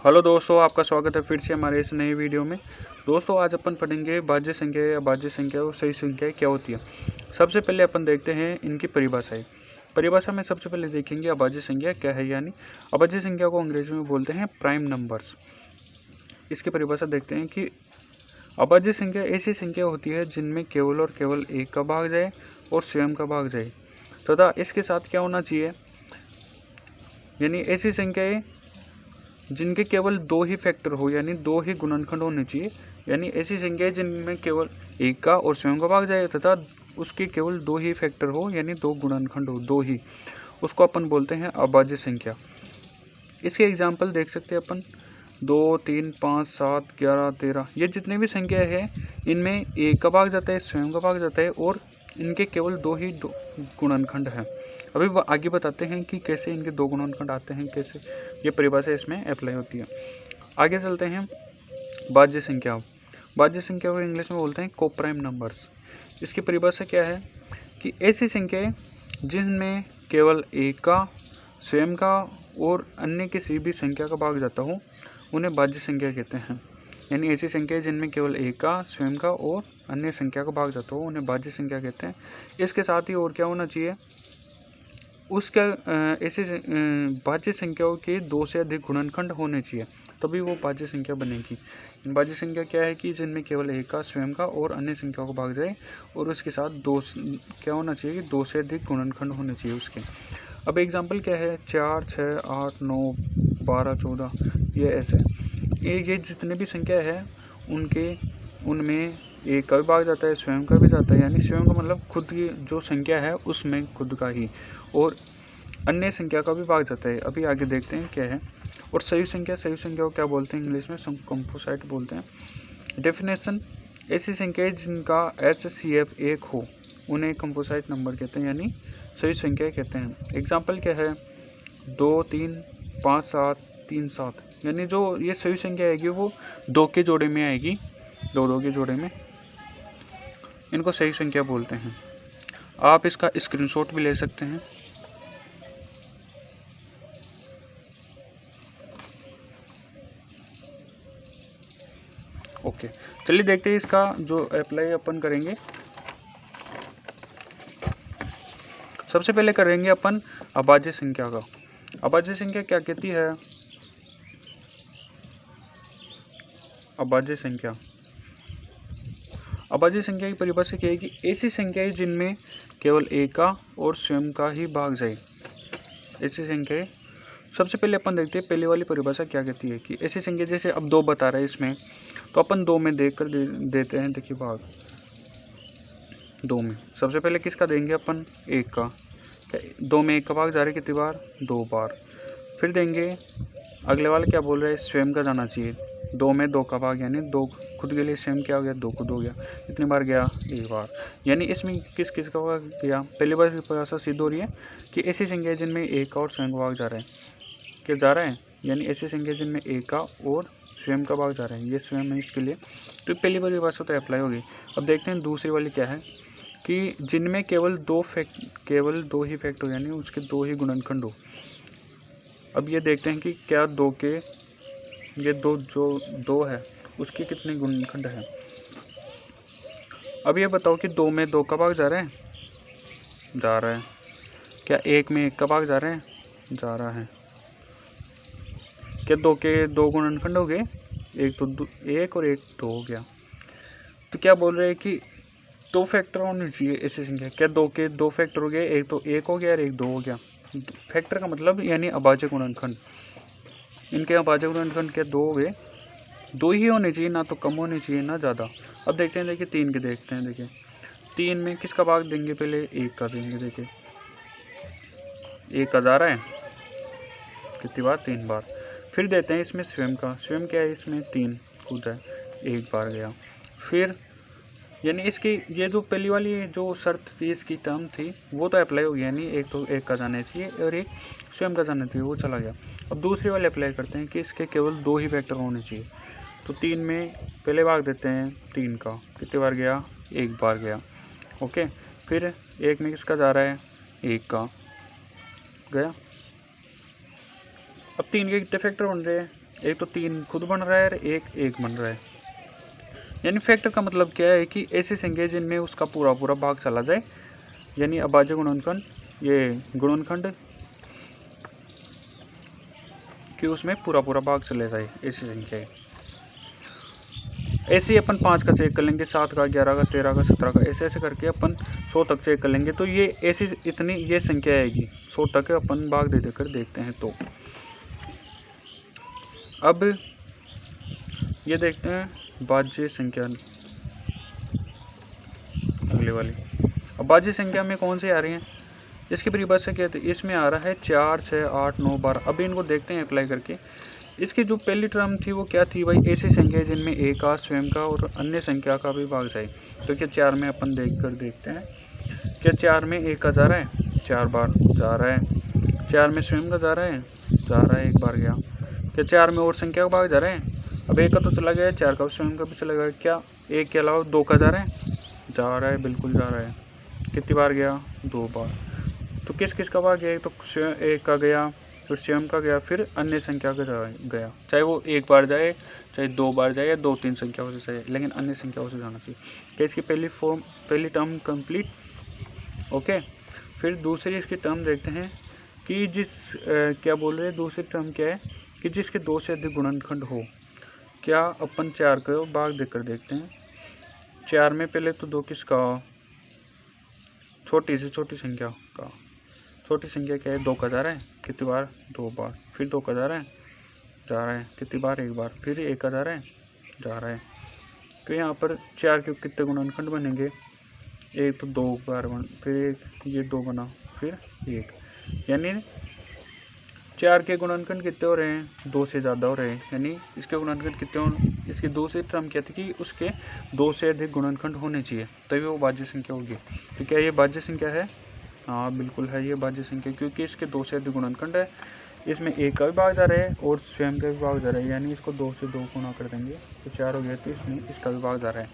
Hello दोस्तों, आपका स्वागत है फिर से हमारे इस नई वीडियो में। दोस्तों, आज अपन पढ़ेंगे भाज्य संख्या या भाज्य संख्या और सही संख्या क्या होती है। सबसे पहले अपन देखते हैं इनकी परिभाषाएं। परिभाषा में सबसे पहले देखेंगे अभाज्य संख्या क्या है। यानी अभाज्य संख्या को अंग्रेजी में बोलते हैं प्राइम नंबर्स। इसकी परिभाषा देखते हैं कि अभाज्य संख्या ऐसी संख्या होती है जिनमें केवल और केवल एक का भाग जाए और स्वयं का भाग जाए तथा इसके साथ क्या होना चाहिए, यानी ऐसी संख्याएं जिनके केवल दो ही फैक्टर हो, यानी दो ही गुणनखंड होने चाहिए। यानी ऐसी संख्या जिनमें केवल एक का और स्वयं का भाग जाए तथा उसके केवल दो ही फैक्टर हो, यानी दो गुणनखंड हो, दो ही, उसको अपन बोलते हैं अभाज्य संख्या। इसके एग्जाम्पल देख सकते हैं अपन 2, 3, 5, 7, 11, 13, ये जितने भी संख्या है इनमें एक का भाग जाता है, स्वयं का भाग जाता है और इनके केवल दो ही गुणनखंड हैं। अभी आगे बताते हैं कि कैसे इनके दो गुणनखंड आते हैं, कैसे ये परिभाषा इसमें अप्लाई होती है। आगे चलते हैं भाज्य संख्या। भाज्य संख्या को इंग्लिश में बोलते हैं कोप्राइम नंबर्स। इसकी परिभाषा क्या है कि ऐसी संख्याएं जिनमें केवल एक का, स्वयं का और अन्य किसी भी संख्या का भाग जाता हो उन्हें भाज्य संख्या कहते हैं। यानी ऐसी संख्या जिनमें केवल एक का, स्वयं का और अन्य संख्या का भाग जाता हो उन्हें भाज्य संख्या कहते हैं। इसके साथ ही और क्या होना चाहिए, उसका ऐसे भाज्य संख्याओं के दो से अधिक गुणनखंड होने चाहिए, तभी वो भाज्य संख्या बनेगी। भाज्य संख्या क्या है कि जिनमें केवल एक का, स्वयं का और अन्य संख्याओं का भाग जाए और उसके साथ दो क्या होना चाहिए कि दो से अधिक गुणनखंड होने चाहिए उसके। अब एग्जाम्पल क्या है, 4, 6, 8, 9, 12, 14, ये ऐसे ये जितने भी संख्या है उनमें एक का भी भाग जाता है, स्वयं का भी जाता है। यानी स्वयं का मतलब खुद की जो संख्या है उसमें खुद का ही, और अन्य संख्या का भी भाग जाता है। अभी आगे देखते हैं क्या है। और सही संख्या को क्या बोलते हैं, इंग्लिश में कंपोसाइट बोलते हैं। डेफिनेशन, ऐसी संख्याएं जिनका HCF एक हो उन्हें कंपोसाइट नंबर कहते हैं, यानी सही संख्या कहते हैं। एग्जाम्पल क्या है, 2, 3, 5, 7, 3, 7, यानी जो ये सही संख्या आएगी वो दो के जोड़े में आएगी, दो के जोड़े में, इनको सही संख्या बोलते हैं। आप इसका स्क्रीनशॉट भी ले सकते हैं। ओके, चलिए देखते हैं इसका जो अप्लाई अपन करेंगे। सबसे पहले करेंगे अपन अभाज्य संख्या का। अभाज्य संख्या क्या कहती है, अभाज्य संख्या की परिभाषा क्या है कि ऐसी संख्याएं जिनमें केवल एक का और स्वयं का ही भाग जाए, ऐसी संख्याएं। सबसे पहले अपन देखते हैं पहले वाली परिभाषा क्या कहती है कि ऐसी संख्या, जैसे अब 2 बता रहा है इसमें, तो अपन 2 में देख कर देते हैं। देखिए भाग 2 में सबसे पहले किसका देंगे अपन, एक का। 2 में एक का भाग जा रहा है कितनी बार, 2 बार। फिर देंगे अगले वाले क्या बोल रहे हैं, स्वयं का जाना चाहिए। 2 में 2 का भाग, यानी 2 खुद के लिए स्वयं क्या हो गया, 2 खुद हो गया। कितनी बार गया, एक बार। यानी इसमें किस किस का भाग गया, पहली बार की परिभाषा सिद्ध हो रही है कि ऐसी संख्या जिनमें एक का और स्वयं का भाग जा रहा है, क्या जा रहा है, यानी ऐसी संख्या जिनमें एक का और स्वयं का भाग जा रहा है, ये स्वयं है इसके लिए, तो पहली बार परिभाषा तो अप्लाई होगी। अब देखते हैं दूसरी वाली क्या है कि जिनमें केवल दो ही फैक्ट हो, यानी उसके दो ही गुणनखंड हो। अब ये देखते हैं कि क्या ये दो है उसके कितने गुणनखंड हैं। अब ये बताओ कि 2 में 2 का भाग जा रहा है, क्या 1 में 1 का भाग जा रहा है, क्या 2 के 2 गुणनखंड हो गए, एक तो 1 और एक 2 हो गया। तो क्या बोल रहे हैं कि 2 फैक्टर होने चाहिए ऐसी संख्या। क्या 2 के 2 फैक्टर हो गए, एक तो 1 हो गया और एक 2 हो गया। फैक्टर का मतलब यानी अभाज्य गुणनखंड, इनके अभाज्य गुणनखंड क्या 2 हो गए, 2 ही होने चाहिए, ना तो कम होने चाहिए ना ज़्यादा। अब देखते हैं, देखिए 3 के देखते हैं। देखिए 3 में किसका भाग देंगे, पहले 1 का देंगे। देखिए 1 का जा रहा है कितनी बार, 3 बार। फिर देते हैं इसमें स्वयं का, स्वयं क्या है इसमें 3 कूदा है, 1 बार गया। फिर यानी इसकी ये जो पहली वाली जो शर्त थी, इसकी टर्म थी, वो तो अप्लाई हो गया, यानी एक तो 1 का जाना चाहिए और एक स्वयं का जाना चाहिए, वो चला गया। अब दूसरी वाले अप्लाई करते हैं कि इसके केवल 2 ही फैक्टर होने चाहिए। तो 3 में पहले भाग देते हैं 3 का, कितनी बार गया, 1 बार गया। ओके, फिर 1 में किसका जा रहा है, 1 का गया। अब 3 के कितने फैक्टर बन रहे हैं, एक तो 3 खुद बन रहा है और एक बन रहा है। यानी फैक्टर का मतलब क्या है कि ऐसी संख्या जिनमें उसका पूरा पूरा भाग चला जाए, यानी अभाज्य गुणनखंड, ये गुणनखंड कि उसमें पूरा पूरा भाग चले जाए, ऐसी संख्या है। ऐसे ही अपन 5 का चेक कर लेंगे, 7 का, 11 का, 13 का, 17 का, ऐसे ऐसे करके अपन 100 तक चेक कर लेंगे। तो ये ऐसी इतनी ये संख्या आएगी 100 तक अपन भाग दे देकर देखते हैं। तो अब ये देखते हैं भाज्य संख्या अगले वाली। अब भाज्य संख्या में कौन सी आ रही है, इसकी परिभाषा क्या थी, इसमें आ रहा है 4, 6, 8, 9, 12। अभी इनको देखते हैं अप्लाई करके। इसकी जो पहली टर्म थी वो क्या थी भाई, ऐसी संख्या जिनमें एक का, स्वयं का और अन्य संख्या का भी भाग जाए। तो क्या 4 में अपन देखते हैं, क्या 4 में 1 का जा रहा है, 4 बार जा रहा है। 4 में स्वयं का जा रहा है, 1 बार गया। क्या 4 में और संख्या का भाग जा रहा है, अब 1 का तो चला गया, 4 का स्वयं का भी चला गया। क्या 1 के अलावा 2 का जा रहा है, बिल्कुल जा रहा है। कितनी बार गया, 2 बार। तो किस किस का भाग गया, तो 1 का गया, फिर स्वयं का गया, फिर अन्य संख्या का गया। चाहे वो 1 बार जाए, चाहे 2 बार जाए, या 2-3 संख्याओं से जाए, लेकिन अन्य संख्याओं से जाना चाहिए। क्या इसकी पहली टर्म कंप्लीट। ओके, फिर दूसरी इसकी टर्म देखते हैं कि क्या बोल रहे हैं, दूसरी टर्म क्या है कि जिसके 2 से अधिक गुणनखंड हो। क्या अपन 4 का भाग देकर देखते हैं। 4 में पहले तो 2 किसका, छोटी से छोटी संख्या का। छोटी संख्या क्या है, 2 का जा रहा है, कितनी बार, 2 बार। फिर 2 का जा रहा है, कितनी बार, 1 बार। फिर 1 का जा रहा है। तो यहाँ पर 4 के कितने गुणनखंड बनेंगे, एक तो 2 बार बन, फिर ये 2 बना, फिर 1। यानी 4 के गुणनखंड कितने हो रहे हैं, 2 से ज़्यादा हो रहे हैं। यानी इसके गुणनखंड कितने हो, इसकी दूसरी टर्म क्या थी कि उसके 2 से अधिक गुणनखंड होने चाहिए, तभी वो भाज्य संख्या होगी। तो क्या ये भाज्य संख्या है, हाँ बिल्कुल है ये भाज्य संख्या, क्योंकि इसके 2 से अधिक गुणनखंड है। इसमें 1 का भी भाग जा रहा है और स्वयं का भी भाग जा रहा है, यानी इसको 2 से 2 गुणा कर देंगे तो 4 हो गया। तो इसमें इसका भी भाग जा रहा है,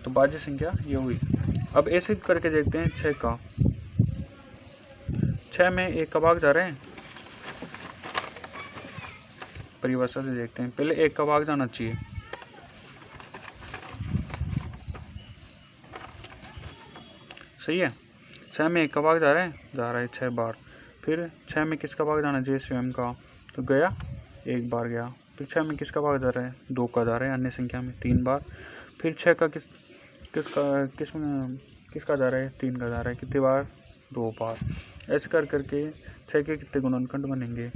तो भाज्य संख्या ये हुई। अब ऐसे करके देखते हैं 6 का। 6 में 1 का भाग जा रहा है, परिभाषा से देखते हैं। पहले 1 का भाग जाना चाहिए, सही है। 6 में 1 का भाग जा रहा है 6 बार। फिर 6 में किसका भाग जाना चाहिए, स्वयं का, तो गया, 1 बार गया। फिर 6 में किसका भाग जा रहा है, 2 का जा रहा है, अन्य संख्या में 3 बार। फिर 6 का किसका जा रहा है, 3 का जा रहा है, कितनी बार, 2 बार। ऐसे कर करके 6 के कितने गुणनखंड बनेंगे।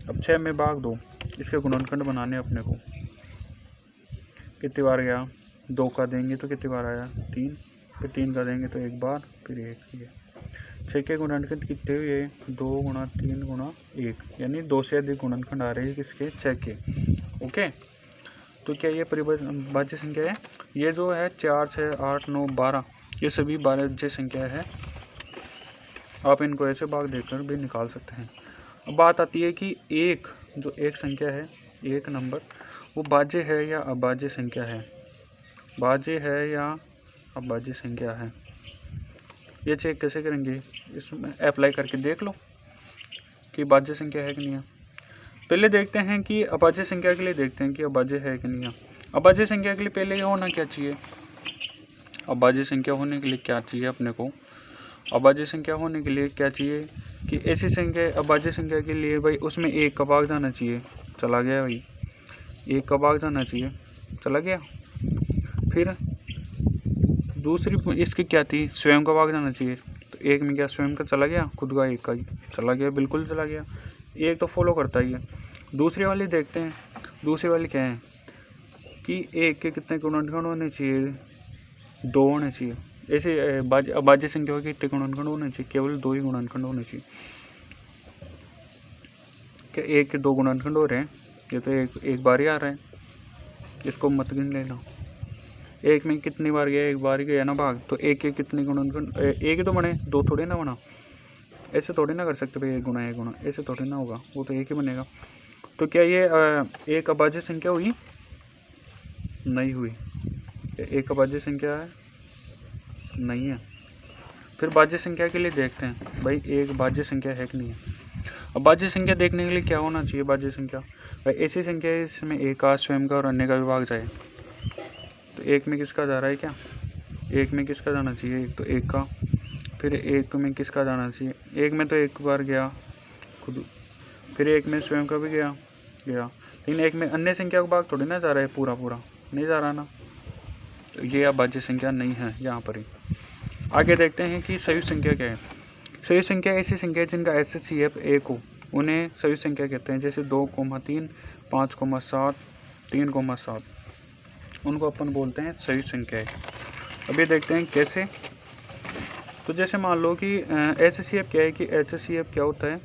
अब 6 में भाग 2, इसके गुणनखंड बनाने अपने को। कितनी बार गया, 2 का देंगे तो कितनी बार आया, 3। फिर 3 का देंगे तो 1 बार, फिर 1। 6 के गुणनखंड कितने हुए, 2 गुणा 3 गुणा 1, यानी 2 से अधिक गुणनखंड आ रहे हैं किसके, 6 के। ओके, तो क्या ये भाज्य संख्या है। ये जो है 4, 6, 8, 9, 12, ये सभी भाज्य संख्या है। आप इनको ऐसे भाग देकर भी निकाल सकते हैं। अब बात आती है कि एक जो एक संख्या है, एक नंबर, वो भाज्य है या अभाज्य संख्या है, भाज्य है या अभाज्य संख्या है। ये चेक कैसे करेंगे, इसमें अप्लाई करके देख लो कि भाज्य संख्या है कि नहीं है। पहले देखते हैं कि अभाज्य संख्या के लिए देखते हैं कि अभाज्य है कि नहीं है। अभाज्य संख्या के लिए पहले होना क्या चाहिए, अभाज्य संख्या होने के लिए क्या चाहिए अपने को, अभाज्य संख्या होने के लिए क्या चाहिए कि ऐसी संख्या, अभाज्य संख्या के लिए भाई उसमें 1 का भाग जाना चाहिए, चला गया भाई, 1 का भाग जाना चाहिए, चला गया। फिर दूसरी इसकी क्या थी, स्वयं का भाग जाना चाहिए, तो 1 में क्या स्वयं का चला गया, खुद का 1 का ही चला गया, बिल्कुल चला गया। 1 तो फॉलो करता ही है। दूसरी वाली देखते हैं, दूसरी वाली क्या है कि 1 के कितने गुणनखंड होने चाहिए, 2 होने चाहिए। ऐसे अभाज्य संख्या के कितने गुणनखंड होने चाहिए, केवल 2 ही गुणनखंड होने चाहिए। क्या 1 के 2 गुणनखंड हो रहे हैं, ये तो एक बार ही आ रहा है, इसको मत गिन लेना। 1 में कितनी बार गया, 1 बार ही गया ना भाग, तो 1 के कितने गुणनखंड, 1 ही तो बने, 2 थोड़े ना बना। ऐसे थोड़ी ना कर सकते भाई, 1 गुना, ऐसे थोड़ी ना होगा, वो तो 1 ही बनेगा। तो क्या ये एक अभाज्य संख्या हुई, नहीं हुई। एक अभाज्य संख्या है, नहीं है। फिर भाज्य संख्या के लिए देखते हैं भाई एक भाज्य संख्या है कि नहीं है। अब भाज्य संख्या देखने के लिए क्या होना चाहिए? भाज्य संख्या भाई ऐसी संख्या है इसमें एक का, स्वयं का और अन्य का विभाग जाए। तो एक में किसका जा रहा है? क्या एक में किसका जाना चाहिए? एक तो एक का, फिर एक में किसका जाना चाहिए? एक में तो एक बार गया खुद, फिर एक में स्वयं का भी गया, लेकिन एक में अन्य संख्या का भाग थोड़ी ना जा रहा है, पूरा नहीं जा रहा ना। तो ये अभाज्य संख्या नहीं है यहाँ पर ही। आगे देखते हैं कि संयुक्त संख्या क्या है। संयुक्त संख्या ऐसी संख्या है जिनका HCF एक हो, उन्हें संयुक्त संख्या कहते हैं। जैसे 2,3, 5,7, 3,7, उनको अपन बोलते हैं संयुक्त संख्या है। अभी देखते हैं कैसे। तो जैसे मान लो कि HCF क्या है, कि HCF क्या होता है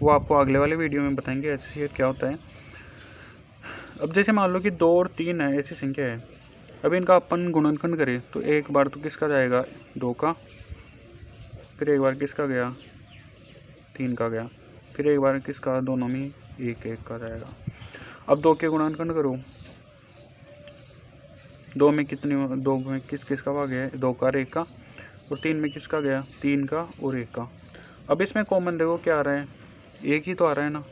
वो आपको अगले वाले वीडियो में बताएंगे HCF क्या होता है। अब जैसे मान लो कि 2 और 3 है, ऐसी संख्या है। अब इनका अपन गुणनखंड करें तो एक बार तो किसका जाएगा? 2 का, फिर एक बार किसका गया? 3 का गया, फिर एक बार किसका? दोनों में एक का जाएगा। अब 2 के गुणनखंड करो, 2 में किसका भाग है? 2 का और 1 का, और 3 में किसका गया? 3 का और 1 का। अब इसमें कॉमन देखो क्या आ रहा है? एक ही तो आ रहा है ना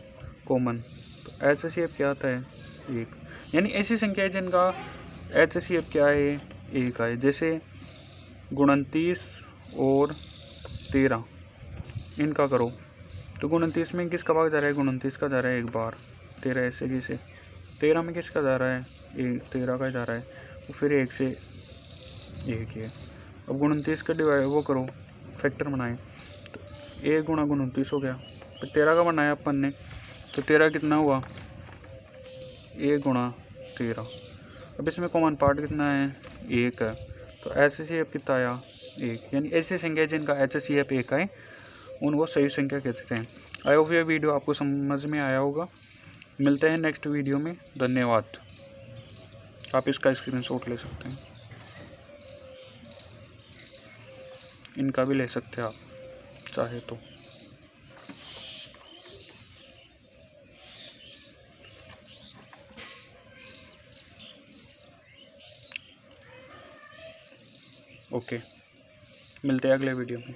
कॉमन। तो HCF क्या आता है? एक। यानी ऐसी संख्या है जिनका HCF क्या है? एक है। जैसे 29 और 13, इनका करो तो 29 में किसका भाग जा रहा है? 29 का जा रहा है एक बार, 13 ऐसे की से। 13 में किसका जा रहा है? 13 का जा रहा है, तो फिर 1 से 1 ही है। अब 29 का डिवाइड वो करो, फैक्टर बनाए, तो 1 गुणा 29 हो गया। फिर 13 का बनाया अपन ने, तो 13 कितना हुआ? 1 गुणा 13। अब इसमें कॉमन पार्ट कितना है? 1 है। तो HCF कितना आया? 1। यानी ऐसी संख्या जिनका HCF 1 है उनको संयुक्त संख्या कहते हैं। आई होप ये वीडियो आपको समझ में आया होगा। मिलते हैं नेक्स्ट वीडियो में। धन्यवाद। आप इसका स्क्रीनशॉट ले सकते हैं, इनका भी ले सकते हैं आप चाहे तो। ओके, मिलते हैं अगले वीडियो में।